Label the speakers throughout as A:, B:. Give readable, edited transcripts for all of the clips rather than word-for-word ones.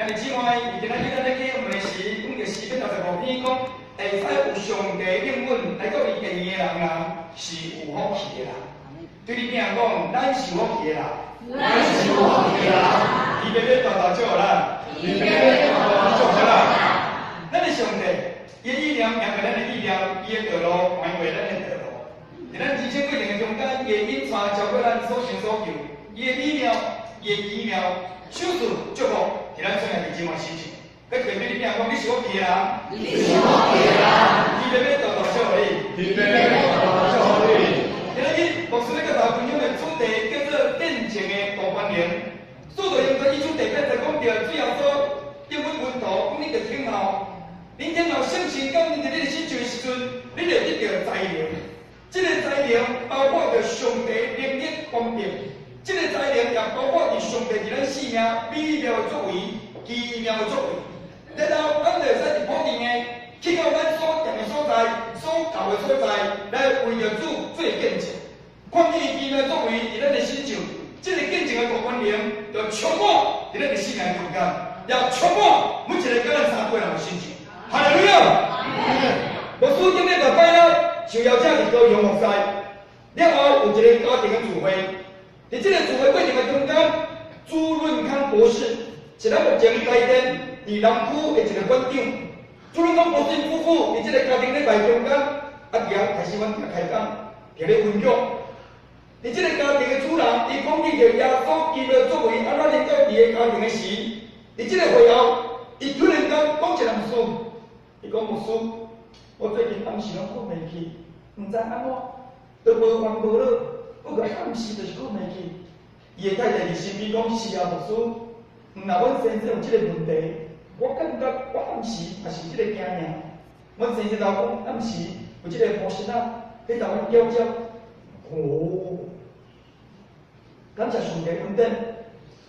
A: 弟姊妹，今仔日咱咧去问的是，阮着诗篇65篇讲，会使有上帝应允来到伊第二个人是有福气的啦。对你边人讲，咱是有福气的啦。咱是有福气的啦。伊要大大祝福咱，伊要大大祝福咱。咱的上帝，伊的意念赢过咱的意念，伊的道路宽过咱的道路。在咱人生过程的中间，伊会引带超过咱所想所求，伊的美妙，伊的奇妙。手术祝福，伫咱做人弟兄们心情。佮对面你边讲，你是我家人，你是我家人，伊要大大祝福你，伊要大大祝福你。今仔日牧师咧甲大家分享的主题叫做见证的大关联。数度用过伊主题，咱才讲到主要说英文文图，讲你着听候，恁听候相信到恁伫你的心情的时阵，你着得到材料。这个材料包括着上帝能力方面。这个材料也包括伫上帝伫咱生命美妙的作为、奇妙的作为。然后，咱就会使伫不停的去到咱所定的所在、所求的所在，来为着主做见证。看见奇妙作为伫咱的身上，这个见证的大关联，就充满伫咱的生命中间，也充满每一个甲咱三个人的身上。哈利路亚！牧师今日就摆了受邀请伫高雄牧师，了后有一个家庭的聚会。在这个聚会过程的中间，朱润康博士是咱目前台电伫南区的一个馆长。朱润康博士夫妇在这个家庭礼拜中间，开始阮开讲，伫咧分享。在这个家庭的主人，伊讲起着耶稣基督作为安怎领导伊的家庭的时，在这个会后，伊突然间讲一件事，伊讲牧师，我最近暗时拢困袂去，毋知安怎，都无烦无恼。我个暗时就是困袂去，伊的太太伫身边讲：是啊，牧师，若阮先生有即个问题，我感觉我暗时也是即个惊尔。阮先生老讲暗时有即个菩萨啊，去甲阮叫叫。哦，感谢上帝恩典。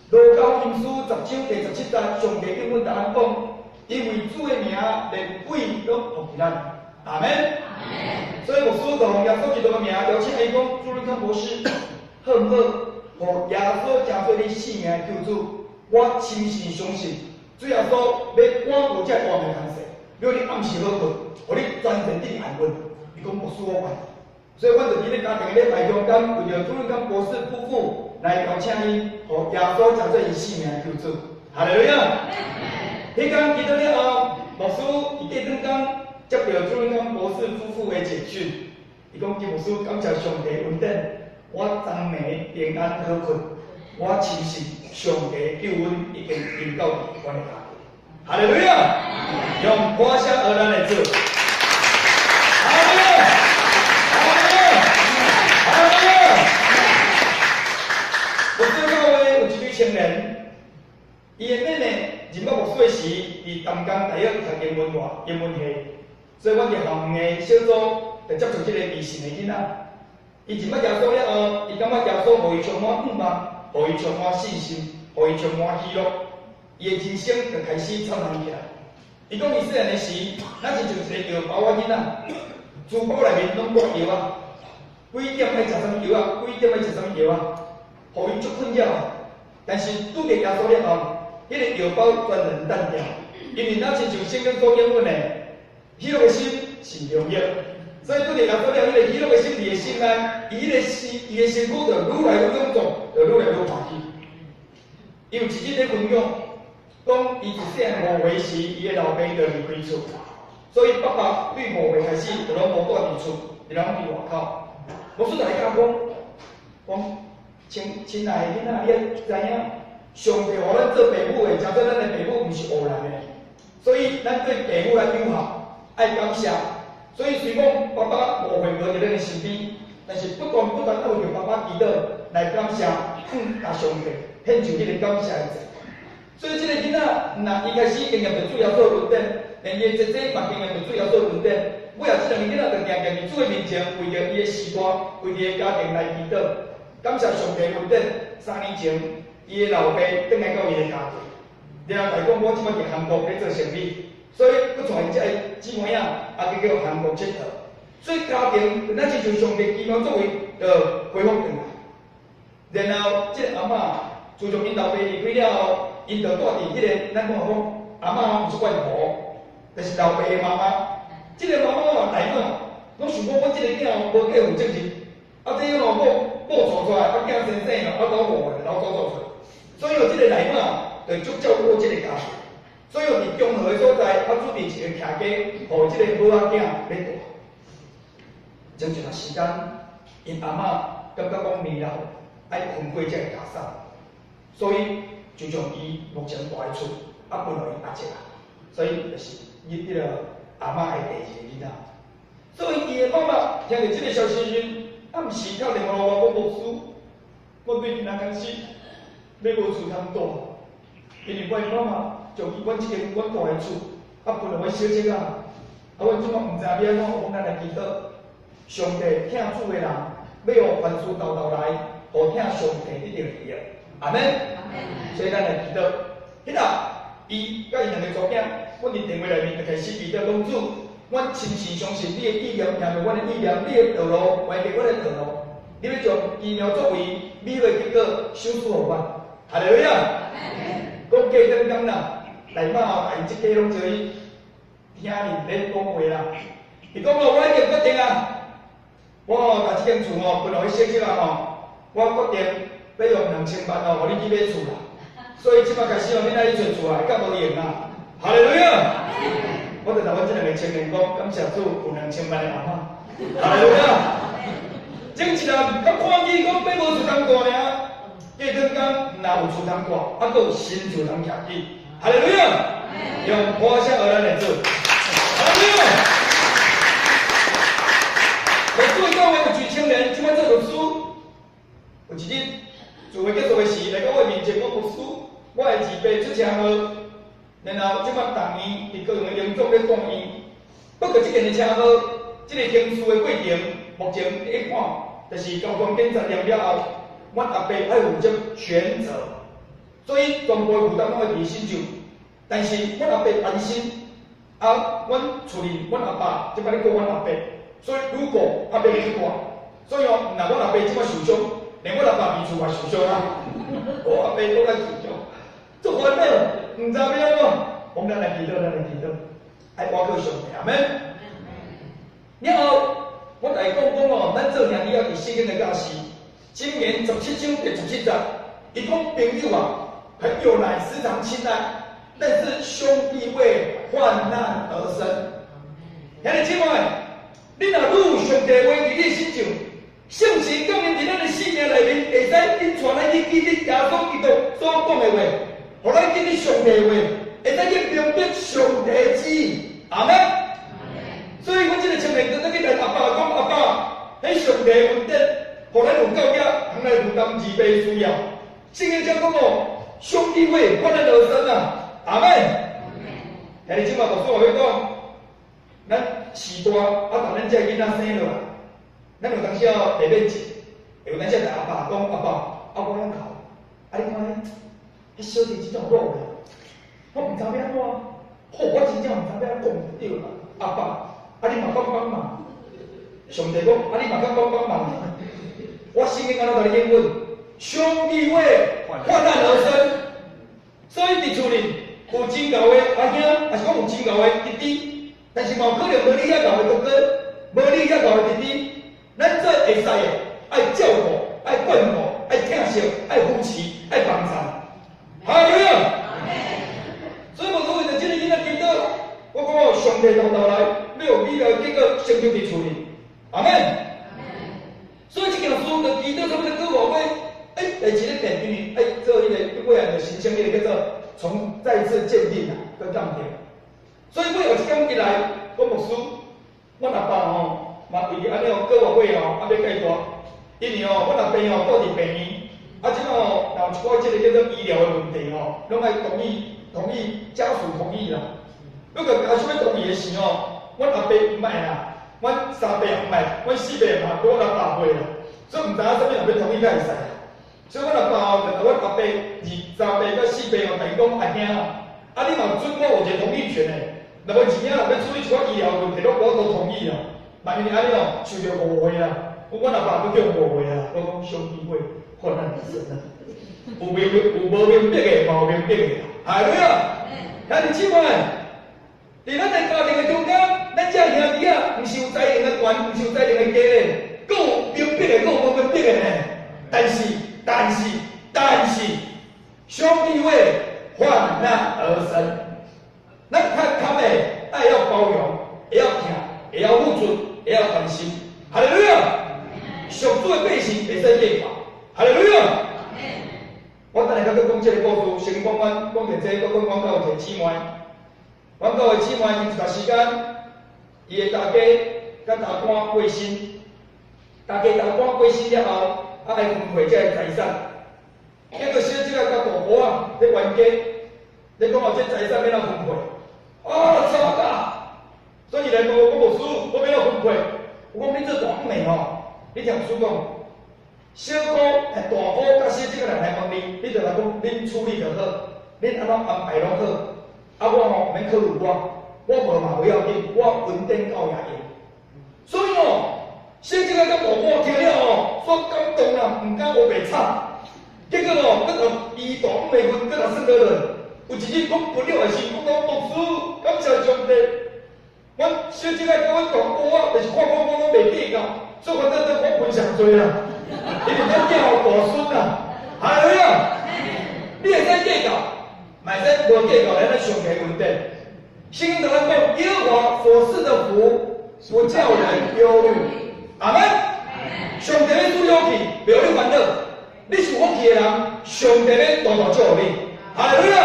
A: 路加福音书10章第17节，上帝应允答案讲：因为主的名连鬼都服于咱。阿门。所以牧师就用耶稣基督的名邀请伊讲，朱润康博士，好唔好？互耶稣成做你性命的救主，我深深相信，主耶稣要赶有这大命干事，要你暗时好困，互你全身得安稳。伊讲牧师我愿，所以阮就伫咧家庭礼拜中间，为着朱润康博士夫妇来邀请伊，互耶稣成做伊性命的救主。哈利路亚！迄天记到了后，牧师伫第二天。接到朱润康博士夫妇的简讯，伊讲：金牧师，感谢上帝恩典，我昨暝平安好困，我深信上帝救恩已经临到阮的家庭。哈利路亚！用歌声而咱来做。哈利路亚！哈利路亚！哈利路亚！牧师教会有一对青年，伊的妹妹入到牧师的时，伫淡江大学读英文系。所以，阮伫校园的小组就接触这个迷信的囡仔。伊认捌耶稣了后，伊感觉耶稣互伊充满盼望，互伊充满信心，互伊充满喜乐。伊的人生就开始灿烂起来。伊讲伊细汉的时，咱亲像一个药包仔囡仔，珠宝内面拢挂药啊，几点爱食什么药啊，几点爱食什么药啊，互伊足困扰。但是拄着耶稣了后，迄个药包全然淡掉，因为咱亲像圣经所应允的。喜乐的心是良药，所以拄着耶稣了，迄个喜乐的心伫个心内，伊的身躯就愈来愈臃肿，就愈来愈欢喜。伊有一日咧分享，讲伊自细汉5岁时，伊的老爸就离开厝，所以爸爸对5岁开始就拢无住伫厝，就拢伫外口。牧师就来甲讲，亲爱的囡仔，你知影，上帝互咱做爸母的，假做咱的爸母毋是偶然的，所以咱对爸母来友好。爱感谢，所以虽讲爸爸5岁无伫咱的身边，但是不断爱为着爸爸祈祷来感谢，甲上帝献上迄个感谢的祭。所以这个囡仔，伊开始经验着主要做恩典，连伊的姐姐嘛经验着主要做恩典。尾后这2个囡仔就定伫主的面前，为着伊的事业，为着伊的家庭来祈祷，感谢上帝恩典。3年前，伊的老爸转来到伊的家庭，然后来讲我即摆伫韩国咧做生意。所以，佮带因这个姊妹啊，去到韩国佚佗。所以家庭，咱亲像上帝奇妙作为，恢复转来。然后，这个阿嬷自从因老爸离开了后，因就住伫迄个咱讲阿嬷毋是怪婆，就是老爸的妈妈。即个妈妈哦来嘛，拢想讲我即个囝无嫁有正直，啊这个某做出来，啊囝生生哦，啊老母的老祖做出来，所以哦即个来嘛，就足照顾即个家庭。所以哦伫中和的所在，啊准备一个徛家，互即个母仔囝要大。前一段时间，因阿嬷感觉讲未老，爱分配这个家产，所以就将伊目前住的厝啊分互伊阿姐啦。所以就是伊迄个阿嬷的第二个囡仔。所以伊的妈妈听到这个消息时，暗时敲电话我无事，我对囡仔讲死，要无厝通住，因为我的妈妈将阮即间阮住的厝啊分互阮小姐仔，啊阮即马毋知要安怎，我咱来祈祷。上帝听主的人，要互凡事豆豆来，互听上帝得到利益。阿门。所以咱来祈祷。迄日，伊甲伊两个祖囝，阮伫电话内面就开始祈祷讲主，阮深深相信你的意念，听着阮的意念，你的道路，怀着阮的道路，你要将奇妙作为美好结果赏赐互阮。哈利路亚。讲过两天啦，来嘛后，因即家拢叫伊听伊咧讲话啦。伊讲我已经决定啊。我把即间厝哦，分互伊小姐啊吼，我决定要用2000万哦，互你去买厝啦。所以即摆开始哦，你哪里找厝啊？敢无用啊？哈利路亚！我就甲阮即两个青年讲，感谢主有2000万的阿嬷。哈利路亚！前一日甲看见讲买无厝通住尔，过两天若有厝通住，啊，阁有新厝通徛起。哈利路亚！用花香而来的主。哈利路亚！我做教会有几青年，即摆做律师。有一日，聚会结束的时，来到我面前，我牧师，我的二爸出车祸，然后即摆逐年伫高雄的营总咧住院。不过即件的车祸，即个刑事的过程，目前第一看，就是交通检查验了后，阮阿爸爱负责全责，所以全部负担拢会伫身上。但是阮阿爸担心，啊，阮处理阮阿爸，即摆咧顾阮阿爸。所以如果阿爸去管，所以哦，若阮阿爸即摆受伤，连阮阿爸未厝也受伤啊！我阿爸都在受伤，足烦恼，毋知要安怎。我们来祈祷，来祈祷，爱我靠上帝，阿门。然后我甲伊讲哦，咱做兄弟啊，伫圣经的教示，箴言17章第17节，伊讲朋友啊，朋友乃时常亲爱，但是兄弟为患难而生。兄弟姊妹。你若愈上帝话伫你心上，圣神降临伫咱的生命内面，会使引传咱去记你耶稣基督所讲的话，互咱记你上帝的话，会使去明白上帝的旨意。阿门。所以，我即个青年在去跟阿爸讲，阿爸，迄上帝恩典，互咱有够力，通来负担二辈需要。圣经才讲哦，兄弟会患难而生啊。阿门。兄弟姊妹，牧师话要讲。咱时大啊，当咱这囡仔生落来，咱有当时要地面钱，有当时甲阿爸讲，阿爸，啊我想哭，啊你看迄小弟即种肉的，我毋知要安怎，我真正毋知要安怎讲对啦，阿爸，啊你嘛帮忙，上帝讲，啊你嘛帮忙，我圣经安怎甲你应允，兄弟会患难而生，所以伫厝里有真厚的阿兄，还是讲有真厚的弟弟。但是嘛，可能无你遐厚的哥哥，无你遐厚的弟弟，咱做会使的，爱照顾，爱关顾，爱疼惜，爱扶持，爱帮衬。哈利路亚！所以我所谓的这个囡仔祈祷，我讲哦，上帝从头来，要有美妙结果成就伫厝里。阿门。所以这件事就祈祷什么的过后尾，第一个点因为做迄个未来的形象，迄个叫做再次鉴定啊，跟钢铁。所以我有一天起来，我牧师，我阿爸吼，嘛为安尼哦，过活尾哦，要戒大，因为哦，我阿爸哦，顾伫病院，即摆哦，有一寡即个叫做医疗的问题吼，拢爱同意家属同意啦。如果家属要同意的时候，阮阿爸唔爱啦，阮三伯也唔爱，阮四伯嘛，我阿爸会啦，所以毋知影啥物人要同意才会使。所以阮阿爸哦，就阮阿爸三伯甲四伯哦，等于讲阿兄啊，你嘛准我有一个同意权诶。若无钱啊，若要处理一寡医疗问题，我都同意啦。嘛因为安尼哦，受着误会啦，我阿爸都叫误会啦，我讲兄弟会患难而生啊。有无明白的，无明白的，系咪啊？咱弟兄们，伫咱的家庭的中间，咱这兄弟啊，毋是有才能的悬，毋是有才能的低的，佫有明白的，佫有无明白的呢。但是，兄弟会患难而生，咱较坎的爱要包容，会要疼，会要付出，会要关心。哈利路亚！上主的百姓袂使计较。哈利路亚！我等下甲佮讲这个故事，先讲完讲着这，佮讲到有一个姊妹，阮教会姊妹因一段时间，伊的大家甲大官过身，大官过身了后，爱分配这个财产。结果小姐甲大婆啊，咧冤家，咧讲哦，这财产要哪分配？糟糕！所以来问我无师，我要哪分配？我讲你这大妹哦，你听师讲。小姑、大姑甲小姐个人来问你，你就来讲，恁处理就好，恁安怎安排拢好。我吼免考虑我无嘛不要紧，我稳定到也用。所以小姐个甲大姑听了所感动啦，唔敢学白惨。结果佮个伊大妹分，佮若算落来，有一日讲不了的时，我讲牧师，感谢上帝。阮小姐个甲阮大姑就是看我拢袂计较，所以反正我分上多啦。因为咱囝有大孙啊，哈利路亚！你会使计较，嘛会使无计较，咱上帝稳定。圣经同咱讲，耶和华所赐的福，不叫人忧虑。阿门。上帝要祝福你，不要你烦恼。你是福气的人，上帝要大大祝福你。哈利路亚！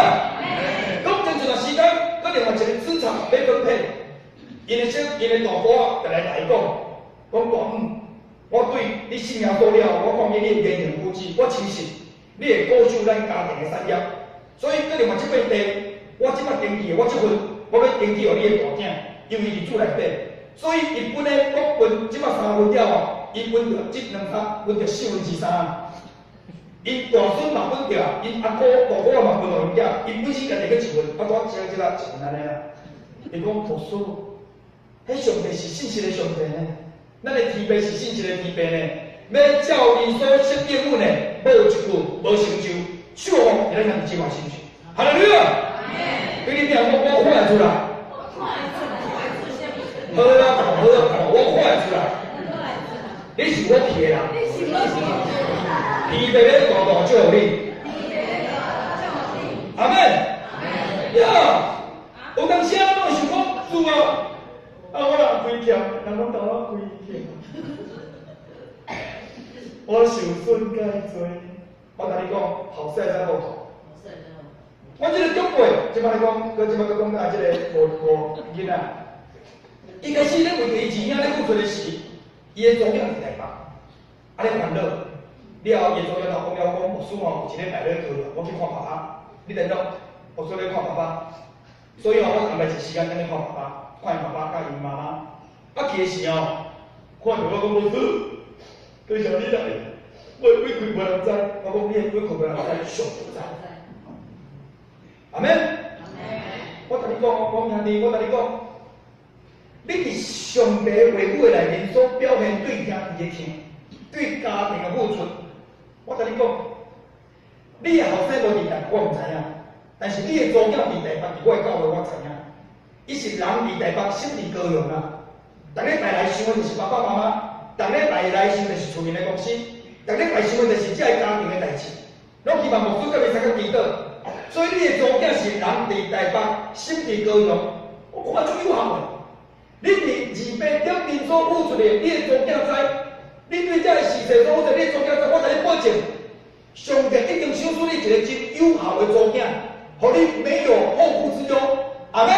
A: 讲前一段时间，佮另外一个资产要分配，因的大哥啊，就来讲大母。我对你信仰多了，我看见你言行举止，我相信你会保守咱家庭的产业。所以，佮另外这块地，我即摆登记，我这份我要登记予你的大囝，因为伊厝内底。所以，伊本来我分即摆3分了伊分着即2分，分着3/4。因大孙嘛分着，因阿哥、大哥嘛分落去囝，因本身家己去1份，我只1份安尼啦。伊讲牧师，迄上帝是信实的上帝呢。咱的天父是信实的天父呢，要照你所说应允的，无一句无成就，祝福在咱人计划身上。哈利路亚！对你听，我看出来。好啦，我看出来。你是我气的人，天父要大大祝福你。阿门。呀，有当时啊，我想讲主啊。我人开店，人讲到我开店，我受损介多。我甲你讲，后世才好看。我即个长辈，即摆来讲，佮即摆佮讲啊，即个无囡仔，伊开始咧为着伊钱仔咧付出的时，伊的祖囝是台北，咧烦恼。了后，伊的祖囝就讲了讲，牧师有一礼拜咧去，我去看爸爸。你等到牧师咧看爸爸，所以我安排一时间等你看爸爸。看伊爸爸甲伊妈妈，去的时候，看着我讲牧师，多谢你来，我委屈无人知，我讲你委屈无人知，上帝知。阿门。我甲你讲，我兄弟，我甲你讲，你伫上帝话语的内面所表现对兄弟的疼，对家庭的付出，我甲你讲，你的后生无伫台，我毋知影，但是你的祖囝伫台北，伫我的教会我知影。伊是人伫台北，心伫高雄啊。逐礼拜来想的就是爸爸妈妈，逐礼拜来想的是厝面的公司，逐礼拜想的就是这个家庭的代志。拢希望牧师甲你参加祈祷。所以你的祖囝是人伫台北，心伫高雄，我看足有效的。你伫200点面所付出的，你的祖囝知；你对这个事情所付出，你的祖囝知。我甲你保证，上帝一定赏赐你一个真有效的祖囝，互你没有后顾之忧。阿门。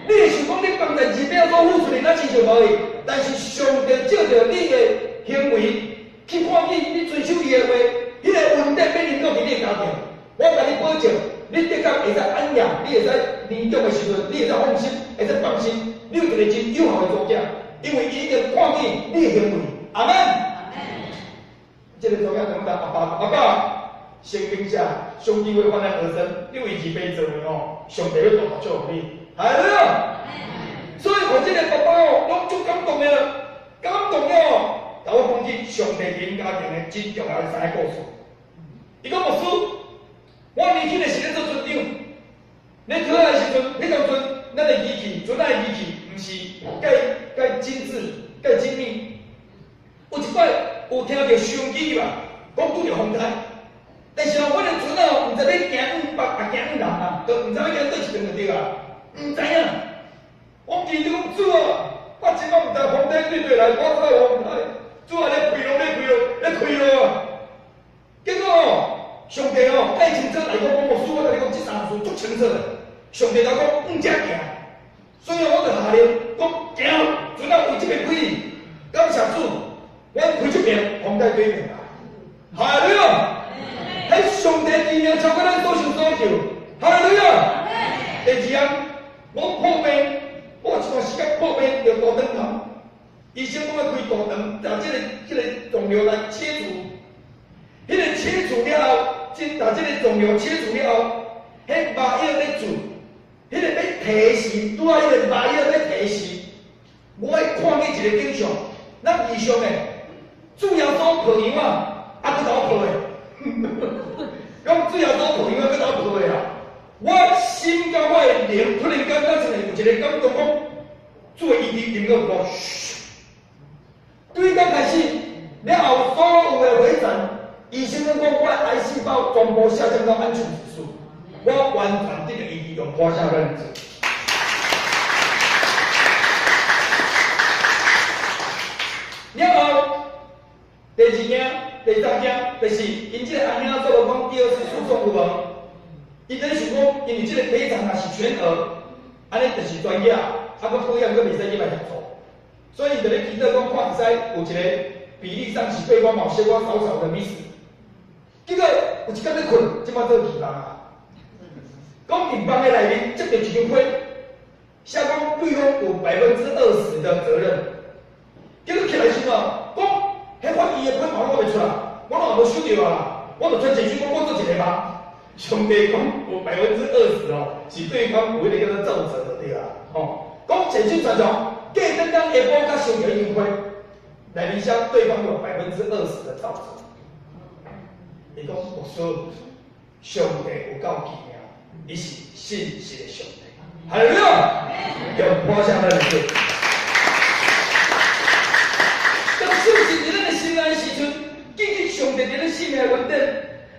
A: 你会想讲你帮助200所付出的，咱亲像无去，但是上帝照着你的行为去看见你遵守伊的话，迄个稳定要临到伫你的家庭。我甲你保证，你的确会使安养，你会使年长的时阵，你会使放心，会使放心，你有一个真有效的祖囝，因为伊已经看见你的行为。阿门。这个祖囝怎么答？阿爸，圣经写，上帝会患难而生，你为200做的上帝要大大祝福你。系咯，所以我这个爸爸拢足感动的，感动了甲我讲起上帝因家庭的真重要的3个故事。伊讲牧师，我年轻的时阵做村长，咧考的时阵，迄当阵咱的仪器，阵仔的仪器，毋是介精致、介精密。有一摆有听到相机吧，讲拄着风台，但是我的阵仔毋知要行往北，也行往南啊，都毋知要行倒一边就对啊，毋知影。我记得讲主啊，我真正毋知风台对来，我走风台，主啊咧开路啊！结果上帝太清楚来讲，我牧师，我甲你讲，这三事足清楚的。上帝来讲，毋只行，所以我就下令讲行，阵仔为这边开，感谢主，我开这边，风台对面啦。哈利路亚！喺上帝奇妙超过咱所想所求，哈利路亚！第二样，我破病，我一段时间破病着大肠头，医生讲要开大肠，把这个肿瘤来切除。迄个切除了后，把这个肿瘤切除了后，迄麻药咧做，迄个要提示，拄啊，迄个麻药要提示，我爱看见一个景象，咱异常诶，主耶稣抱羊啊，还佫倒抱诶，讲主耶稣抱羊啊，佫倒抱诶啊！我心甲我的灵突然间咱真系有一个感觉，讲主诶意志能够我，对刚开始了后，所有的回诊。医生讲我癌细胞全部下降到安全指数，我完全这个医治用花下认证。了后，第二件、第三件，就是因这个案件做了讲第二次诉讼有无？伊在想讲，因为这个赔偿也是全额，安尼就是专业，啊，佫保险佫袂使入来协助，所以就咧祈祷讲，看会使有一个比例上是对方某些我少少的 miss。结果有一天咧困，即摆做二房啊。讲二房的内面接到一张批，写讲对方有20%的责任。结果起来时啊，讲迄法医的批码我袂出来，我若无收着啊，我就传简讯讲我做一个嘛。上帝讲有20%哦，是对方有迄个叫做造责的对啊。哦，讲简讯传上，隔等下晡甲收着一张批，内面写对方有20%的造责。伊讲牧师，上帝有够奇妙，伊是信实的上帝。哈利路亚！用花香来做。当信实伫咱的心内时阵，记起上帝伫咱生命的原点，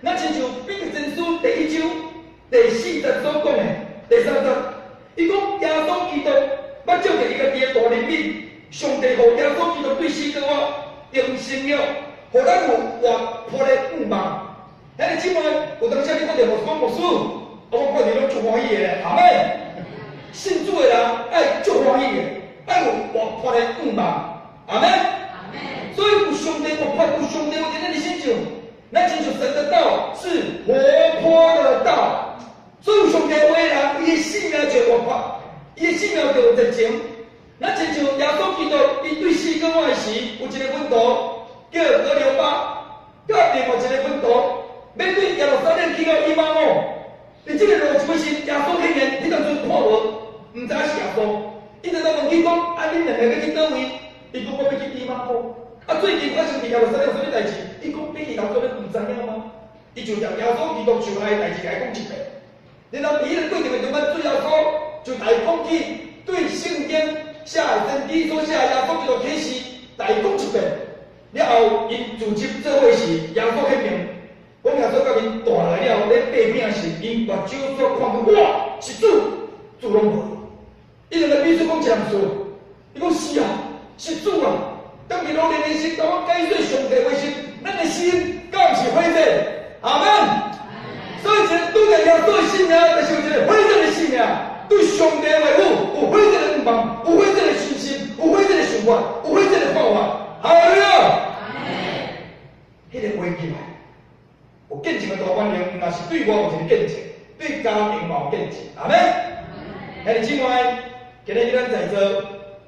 A: 那亲像彼得前书第1章第4节所讲的第3节，伊讲耶稣基督捌照着伊家己的大怜悯，上帝互耶稣基督对死跟我用生命，互咱有活泼的盼望。咱的姊妹有当时你看到牧师讲牧师，我看到拢足欢喜的咧，阿妹，信主的人爱足欢喜的，爱有活泼的盼望，阿妹。所以有上帝活泼，有上帝有在咱的心上，咱亲像神的道是活泼的道，所以有上帝话的人，伊的性命就活泼，伊的性命就有热情。咱亲像耶稣基督，伊对死跟活的时，有一个门徒叫哥留巴，甲另外一个门徒。面对耶路撒冷去到伊妈姆，伫这个路一时，耶稣竟然迄当阵看无，毋知是耶稣，伊就在问伊讲：啊，恁两个要去倒位？伊讲：我要去伊妈姆。啊，最近发生伫耶路撒冷有啥物代志？伊讲：比伊头做咧毋知影吗？伊就将耶稣基督上来的代志甲伊讲一遍。然后伫迄个过程的中间，主耶稣就大讲起对圣经写的真理所写耶稣基督启示，大讲一遍。了后，因自集做伙时，耶稣显明。讲耶稣甲因大来了，咧爬饼时，因目睭所看到，哇，是主，主拢无。伊就来秘书讲一件事，伊讲是啊，是主啊。当伊老年的心，当我解说上帝话时，咱的心敢是灰色？阿门。所以，一个对着耶稣的信仰，就是有一个灰色的信仰。对上帝的话语有灰色的盼望，有灰色的信心，有灰色的想法，有灰色的看法。哈利路亚！迄个话起来。有见证的大关联，若是对我有一个见证，对家庭嘛有见证，阿妹。兄弟姊妹，今日咱在座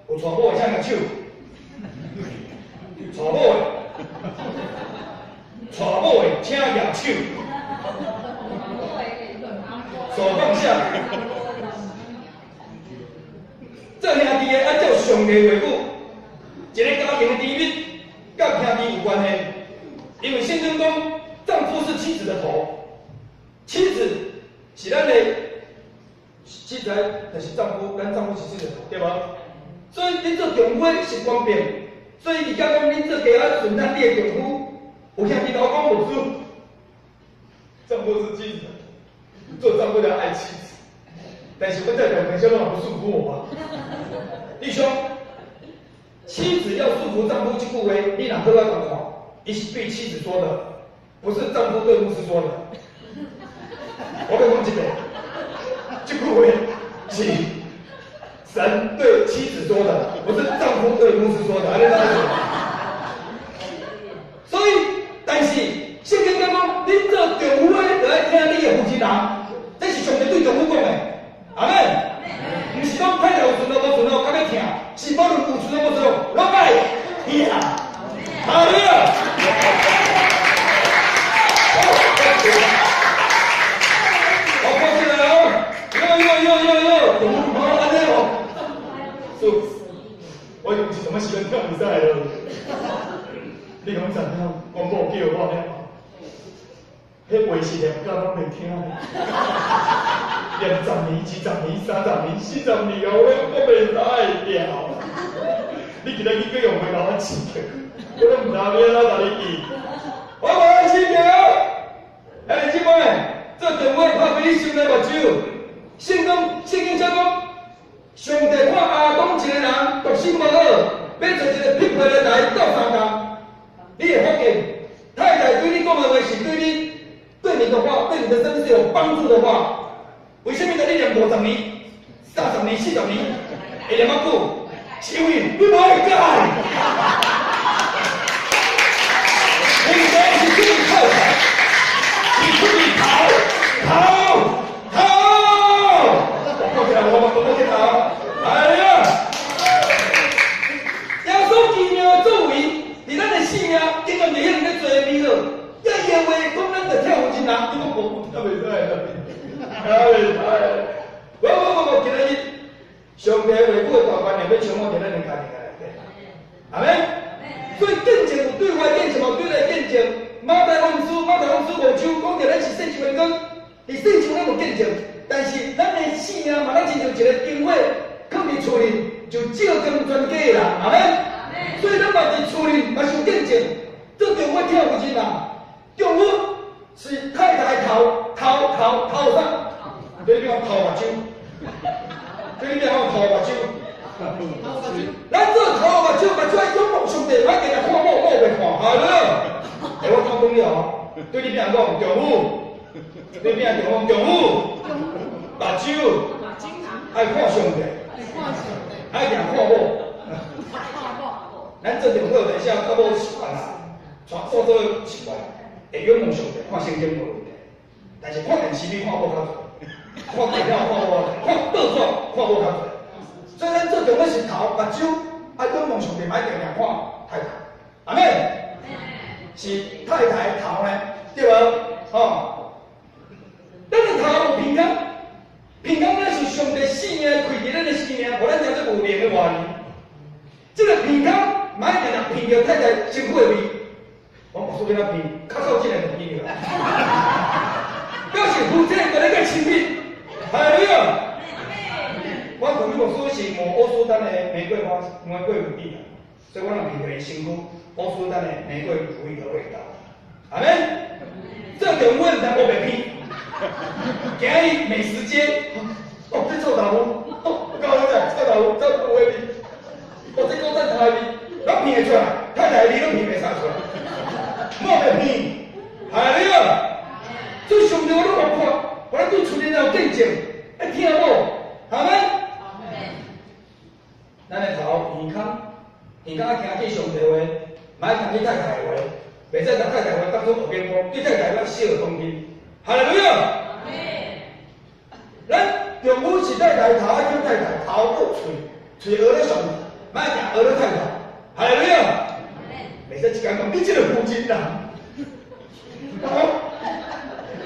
A: 有娶某的请举手，娶某的，娶某的请举手，手放下。做兄弟的按照上帝话语，一个家庭的甜蜜，甲兄弟有关系，因为圣经讲。丈夫是妻子的头，无？所以恁做丈夫是公平，所以伊讲恁做家要顺咱你的丈夫，有兄弟跟我讲无准，丈夫是妻子，做丈夫的要爱妻子，但是我在两个小都不束缚我吧？弟兄，妻子要束缚丈夫这句话，你哪好要讲看？伊是对妻子说的，不是丈夫对牧师说的。我跟讲一个，这句话是神对妻子说的，不是丈夫对牧师说的，安尼所以，但是圣经讲，恁做丈夫的就要听你的负责人，这是上帝对丈夫讲的。阿门。不是讲太太有顺路无顺路，较要听，是无论有顺路无顺路，拢爱听。好了。我过去了哦，好安尼哦。我就不是怎么喜欢跳比赛了。你讲怎样？广播叫我了，迄话是连讲拢袂听。连10年、20年、30年、40年后，我袂使调。你今仔日去用袂甲我刺激，我都唔知要哪甲你记。我无爱刺激哦。哎，姊妹，做电话拍俾你收来目睭。圣经讲，上帝看亚当一个人独身无好，要找一个匹配的来斗相共。你会发现，太太对你讲的话是对你的话，对你的生命是有帮助的话。为什么在你念50年、30年、40年，会念么久？是因为你无爱改。你是对太太，你出去逃！我去逃！哎呀！耶稣奇妙的作为，伫咱的性命，竟然袂晓咧做美好。要耶话讲，咱就跳舞真人，你讲无？他袂使啦。我，今日上帝话语的大观念要充满伫咱的家庭内底，阿妹。所以见证有对外见证，有对内见证。马太福音书无像讲着咱是圣经的讲，伫圣经咱有见证，但是咱的性命嘛，咱亲像一个经纬，放伫厝里就照光全家的人，阿妹。所以咱嘛伫厝里嘛是有见证，做丈夫跳舞真人，丈夫是太太头上。对你讲头目睭，对你讲头目睭，咱做头目睭，目睭要仰望上帝，莫定定看某袂看，好了。我讲讲了，对你讲丈夫，对你讲丈夫，目睭爱看上帝，爱定看某。咱做丈夫有阵时较无习惯啦，全做习惯，会仰望上帝，看圣经无问题，但是看电视比看某较多。看电影看无，看报纸看无较多，所以咱做丈夫是头目睭，爱仰望上帝，莫定定看太太，阿妹，是太太头呢，对无？吼，咱的头有平安，平安咱是上帝生命开伫咱的生命，互咱才做有命的活人。这个平安，莫定定骗着太太身躯的味，我告诉你那骗，较靠近的就骗了。表示夫妻在那个亲密，还有我同你牧师是摸欧舒丹的玫瑰乳液，所以我能品着伊身躯欧舒丹的玫瑰乳液的味道。阿妹，这个问题我袂骗，今日美食街，哦，这臭豆腐，哦，高人仔臭豆腐，臭豆腐的味，哦，这高赞台味，拢骗得出来，太太的味拢骗袂啥出来，莫袂骗，还有。最上帝我都冇看，我咱对厝里有见证，爱听无，好吗？咱的头健康爱听起上帝话，莫听起太太的话，袂使将太太话当作耳边风，对太太要洗耳恭听。哈利路亚！咱丈夫是太太头爱听太太，头有嘴讹咧上帝，莫定讹咧太太。哈利路亚！袂使一讲讲，你这个负责人，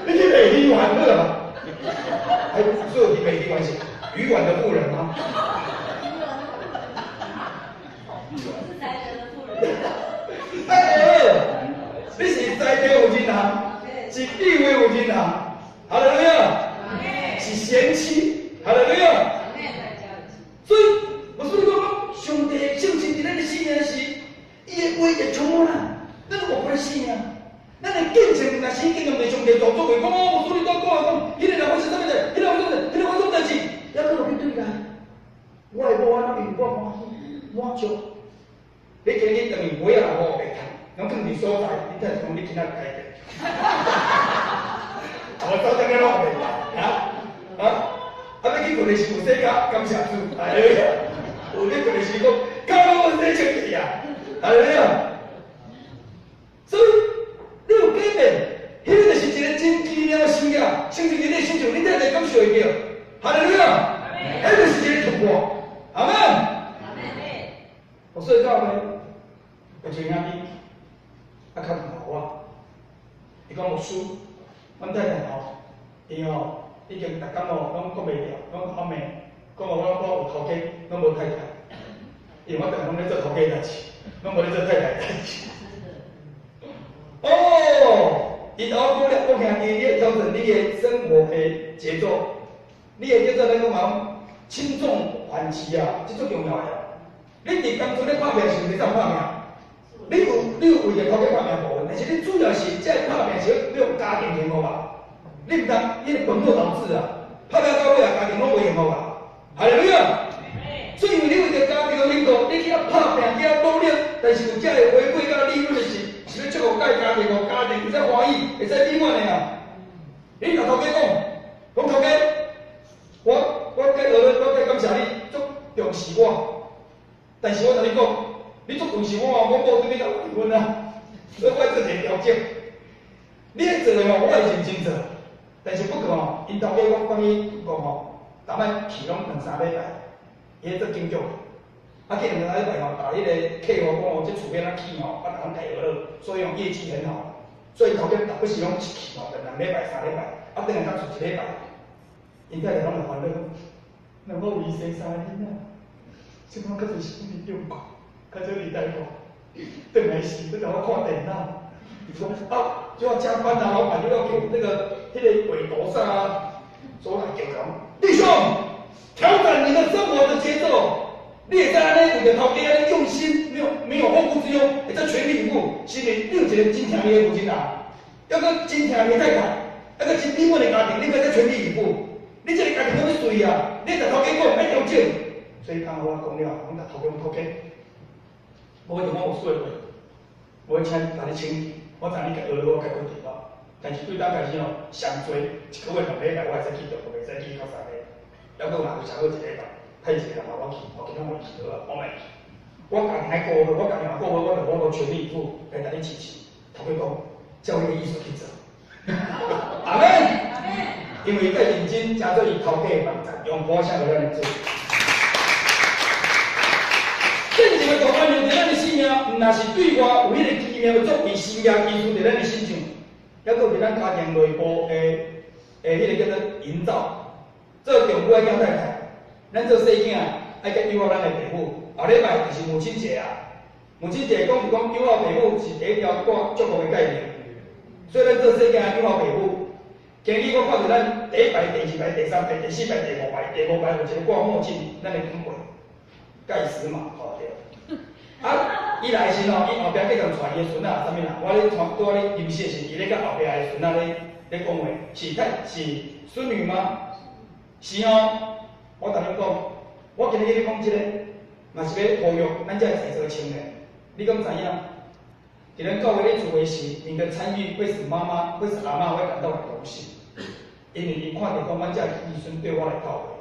A: 你去美丽玩乐吗？还所有的美丽关系，渔馆的妇人吗？你是才调有钱人，是地位有钱人，哈利路亚，是贤妻，哈利路亚。所以上帝圣神伫咱的生命时，伊的话就充满咱，咱都无法死命。咱的见证若是经验袂上帝做作为，讲我无所你讲讲，迄个人发生啥物事，迄个发生啥物事，迄个发生代志，抑搁落去对来，我的某安怎因我满喜满足。你今日等于买啊我袂趁，拢放伫所在，你睇讲你今仔改的。我早等个拢袂要去困的时有世界感谢主，哎呀，有咧困的时讲，感恩我这情义啊，哎呀，所以你有改变，迄个就是一个真奇妙的生命，甚至你的心情，你才会感受会到，哈利路亚，迄就是一个突破，阿门。我说到呢，有一个兄弟，较问我，伊讲牧师，阮太太吼，伊吼。已经逐工哦，拢讲袂了，拢后面讲我有头家，拢无太太，因为我逐个拢咧做头家代志，拢无咧做太太代志。哦，伊头讲了，我兄弟，你要调整你的生活的节奏，你会叫做咱讲讲轻重缓急啊，这最重要的。你伫工作咧拍拼时，你怎拍拼？你有为着头家拍拼无问题，但是你主要是这拍拼是要用家庭幸福吧。你唔通，你本末倒置啊！拍拼到尾啊，家庭拢袂幸福啊！系咪啊？所以因为你为着家庭的幸福，你去遐拍拼，去遐努力，但是有这个回馈甲利润的是要祝福家庭，互家庭会使欢喜，会使美满的啊！你甲头家讲头家，我该感谢你，足重视我，但是我同你讲，你足重视我啊，我无对你甲离婚啊，所以我做一个调整。你咧做的吼，我会认真做。但是不过吼，因头家我讲伊讲吼，逐摆去拢2-3礼拜，伊做紧张，去2-3礼拜吼，甲迄个客户讲吼，这厝边仔起吼，逐人大学了，所以用业绩很好，所以头家逐不是拢一去吼，2礼拜、3礼拜，等下才住1礼拜，因太太拢会烦恼，那我为生3个囡仔，即摆较侪心理中过，较少离开我，转来时要甲我看电脑。说啊，就要加班啊，老板就要给我那个委托上啊，说来叫人弟兄调整你的生活的节奏，你也在安尼为着头家安尼用心，没有后顾之忧，会在全力以赴，心里你有一个真疼你的父亲啊，要个真疼你的太太，要个真美满的家庭，你可以在全力以赴，你这个家庭要水啊，你甲头家讲要调整，所以刚我讲了，我甲头家，我就讲有说话，我请大家请。我知你家学我解决电话，但是对咱开始哦，上多1个月2礼拜，我会使去到，袂使去到3个，要搁嘛就超过1礼拜，派一个人话我去，我其他我去倒啊，我袂去。我家庭还顾好，我家庭也顾好，我全力以赴来甲你支持。头家讲，照你的意思去做。阿门。因为在认真，加做伊头家的帮助，用好声来咱做。正一个大环境在咱的生命，毋若是对外有迄个奇妙的作为，生命基础在咱的身上，还佫伫咱家庭内部迄个叫做营造。做丈夫爱敬太太，咱做细囝爱甲友好咱的父母。后礼拜就是母亲节啊，母亲节讲是讲友好父母是第一条挂祝福的概念，所以咱做细囝友好父母。今日我看到咱第1排、第2排、第3排、第4排、第5排、第5排有一个挂墨镜，咱的长辈。盖时嘛，吼对。啊，伊来时吼，伊后壁继续传伊的孙仔，啥物啦？我咧传，拄仔咧临时的时，伊咧甲后壁的孙仔咧讲话，是孙女吗？是哦。我同恁讲，我今日咧讲即个，嘛是要呼吁咱遮在座的青年，你敢知影？伫咱教会咧聚会时，你的参与会使妈妈，会使阿嬷会感到很荣幸，因为伊看到讲阮遮儿孙对我来教会，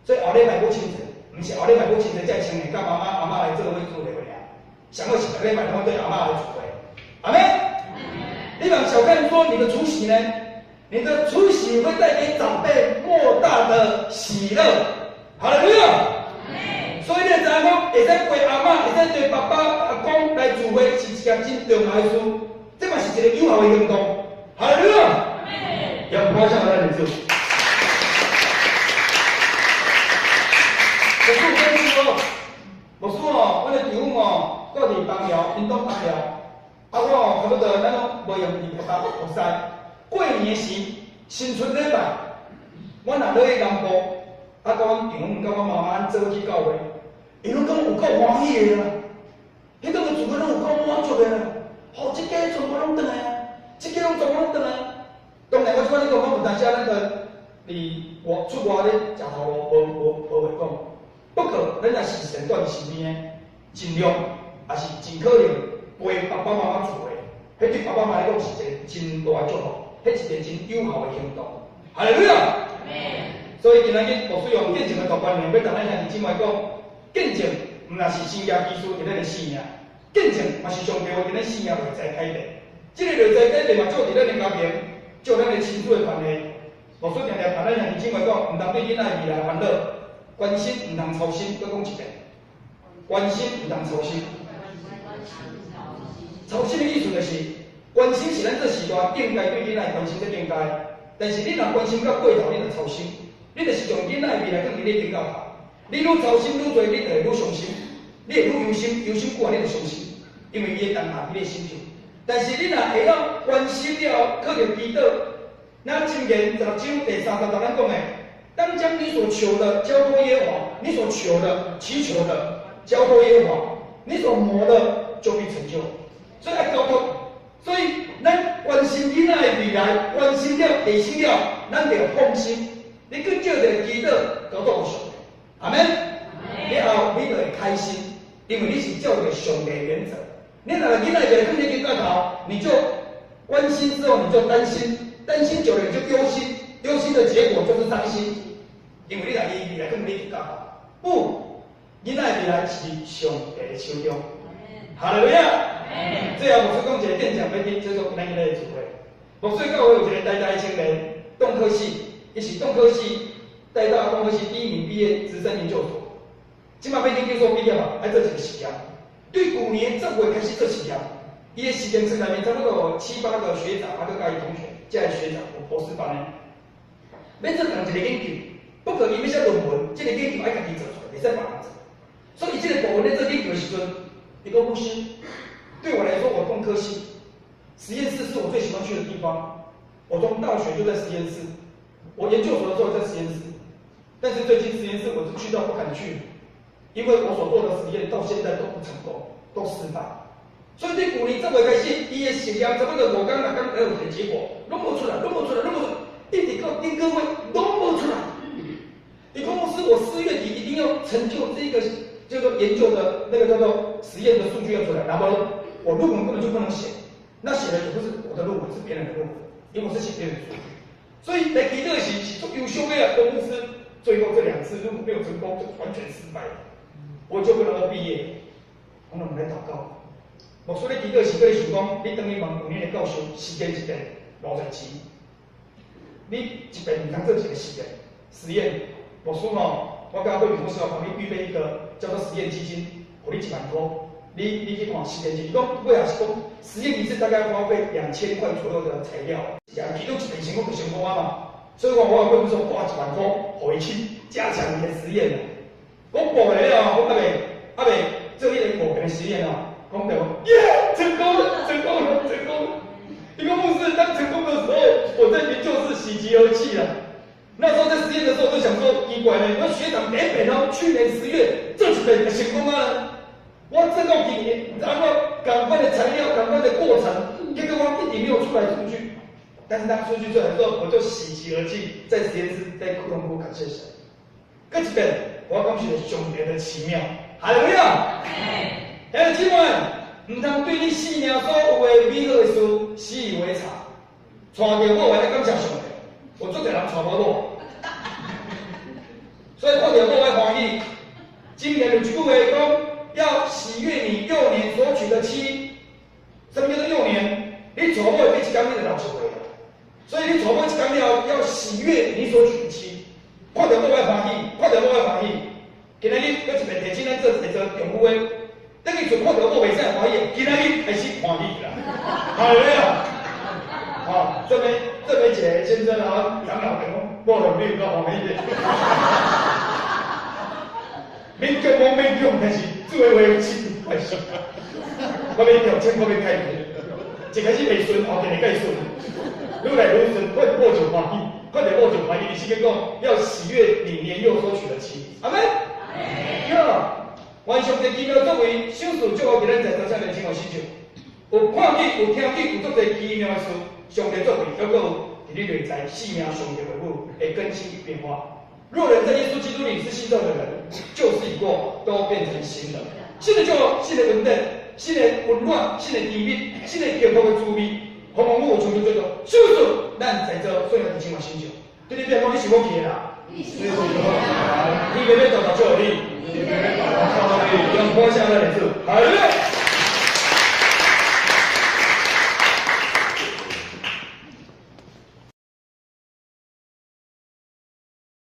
A: 所以后礼拜母亲节。毋是后礼拜母亲节才青年甲妈妈阿嬷来做伙聚会尔，上好是逐礼拜拢对阿嬷来聚会，阿妹，你莫小看说你的出席呢，你的出席会带给长辈莫大的喜乐，好了没有？所以你知影讲，会使陪阿嬷，会使对爸爸、阿公来聚会，是一件真重要的事，这嘛是一个友好的行动，好了没有？用歌声来领受。牧师跟你说，牧师哦，阮的丈夫哦，搁伫帮寮，屏东帮寮，我差不多咱拢无用2个学师。过年时，新春礼拜，我若落去南部，甲阮丈夫甲我妈妈做去教会，伊拢讲有够欢喜的啦，迄个自己拢有够满足的啦。哦，这家全部拢转来，这家拢全部拢转来。当然，我即摆咧讲，我有当时咱个离出外咧食头无话讲。不过，咱若是身在身边的，尽量也是尽可能陪爸爸妈妈做的。迄对爸爸妈妈来讲是一个真大祝福，迄是一个真有效的行动。哈利路亚！所以今仔日牧师用见证的大观念，要同咱兄弟姊妹讲，见证毋若是生涯基础伫咱的生命，见证嘛是上帝为咱生命内在改变。这个内在改变嘛，做伫咱的家庭，做咱的亲子的关系。牧师常常同咱兄弟姊妹讲，毋通对囡仔未来烦恼，关心毋通操心。再讲一遍，关心毋通操心。操心的意思就是，关心是咱这时段应该对囡仔关心的应该，但是你若关心到过头，你就操心。你就是将囡仔的未来放伫你顶头头，你愈操心愈多，你就会愈伤心，你会愈忧心，忧心过来你就伤心，因为伊会当下你的心上。但是你若会晓关心了，靠着祈祷，那箴言16章第30节咱讲的，当将你所求的交托耶和华，你所求的、祈求的交托耶和华，你所谋的就必成就。所以要交托，所以咱关心囡仔的未来，关心了、下心了，咱就放心。你去借着祈祷交托上帝，阿门。了后你就会开心，因为你是照着上帝的原则。你若囡仔就放在你头头，你就关心之后你就担心，担心久了你就忧心，忧心的结果就是伤心，因为你若伊未来放在你头头。不，囡仔未来是上帝的手中。哈利路亚。最后牧师讲一个见证要听，叫做咱今日的聚会。牧师教会有一个呆呆的青年，动科系。伊是动科系带到动科系第1名毕业，直升研究所。即马要研究所毕业嘛，爱做一个实验。对去年10月开始做实验，伊的实验室内面差不多有7、8个学长，还佮伊同学，即个学长有博士班的。要做同一个研究，不过伊要写论文，这个研究爱家己做出来，袂使别人做。所以这个部分咧做研究的时阵，伊讲牧师，对我来说，我动科系实验室是我最喜欢去的地方。我从大学就在实验室。我研究所的时候在实验室，但是最近实验室我是去到不敢去，因为我所做的实验到现在都不成功，都失败。所以对去年10月开始，伊的实验差不多5天6天才有一个结果，拢无出来，一直到丁各位拢无出来。伊讲牧师，我4月底一定要成就这个叫做研究的那个叫做实验的数据要出来，然后我论文根本就不能写，那写的也不是我的论文，是别人的论文，因为我是写别人的数据。所以在祈祷时是足优秀的啊，公司最后这2次如果没有成功，就完全失败了，我就不能够毕业。我们来祷告。牧师咧祈祷时，佮你想讲，你等于问5年的教授，时间一遍50次，你一遍唔通做一个实验。牧师我甲会牧师帮你预备一个叫做实验基金，给你1万块，你去看实验基金。讲尾也是讲，实验一次大概花费2000块左右的材料。祈祷一遍成功就成功啊嘛，所以我会不会说花1万块回去加强你的实验啊？我报来了，我阿未做一个5遍的实验啊，讲对不？耶，成功了！一个牧师当成功的时候，我在研究室喜极而泣了。那时候在实验的时候，就想说奇怪呢，我学长每遍哦，去年10月这几遍成功啊，我这到今年，然后赶快的材料，赶快的过程，结果我一直没有出来数据。但是当数据出来之后，我就喜极而泣，在实验室在哭痛哭感谢神。搁一遍，我要感谢上帝的奇妙，哈利路亚！兄弟姊妹，唔通对你生命所有的美好的事习以为常。娶到我，我来感谢上帝。我做侪人娶无我，所以看到我会欢喜。今年有一句话讲，要喜悦你幼年所娶的妻。什么叫做幼年？你娶某第一天你就60岁了。所以你娶某一天了，要喜悦你所娶的妻，看到我会欢喜，看到我会欢喜。今仔日搁一遍提醒咱做一个丈夫的，等于就看到我袂使欢喜，今仔日开始欢喜啦，好没有？好，这边一个先生啊，长老讲，我有没有较欢喜一点？免叫我免叫，但是做话有气快说，我免调整，我免改变，一开始袂顺，后面会改顺。愈来愈顺，快过就欢喜，快点过就欢喜。你先讲要喜悦你年幼所娶的妻，阿门。第二，完上帝奇妙作为，手术祝福给咱在当下面情况成就。有看见、有听见、有足侪奇妙的事，上帝作为，还有伫你内在生命上的维护会更新与变化。若人在耶稣基督里是新造的人，旧事已过，都变成新的。新的祝福、新的稳定、新的温暖、新的甜蜜、新的幸福的滋味，好蒙我从中做到，手术咱在做所有的情况成就。对你变讲，你是我去的啦。你别别找到这里，用关系来来做，好嘞。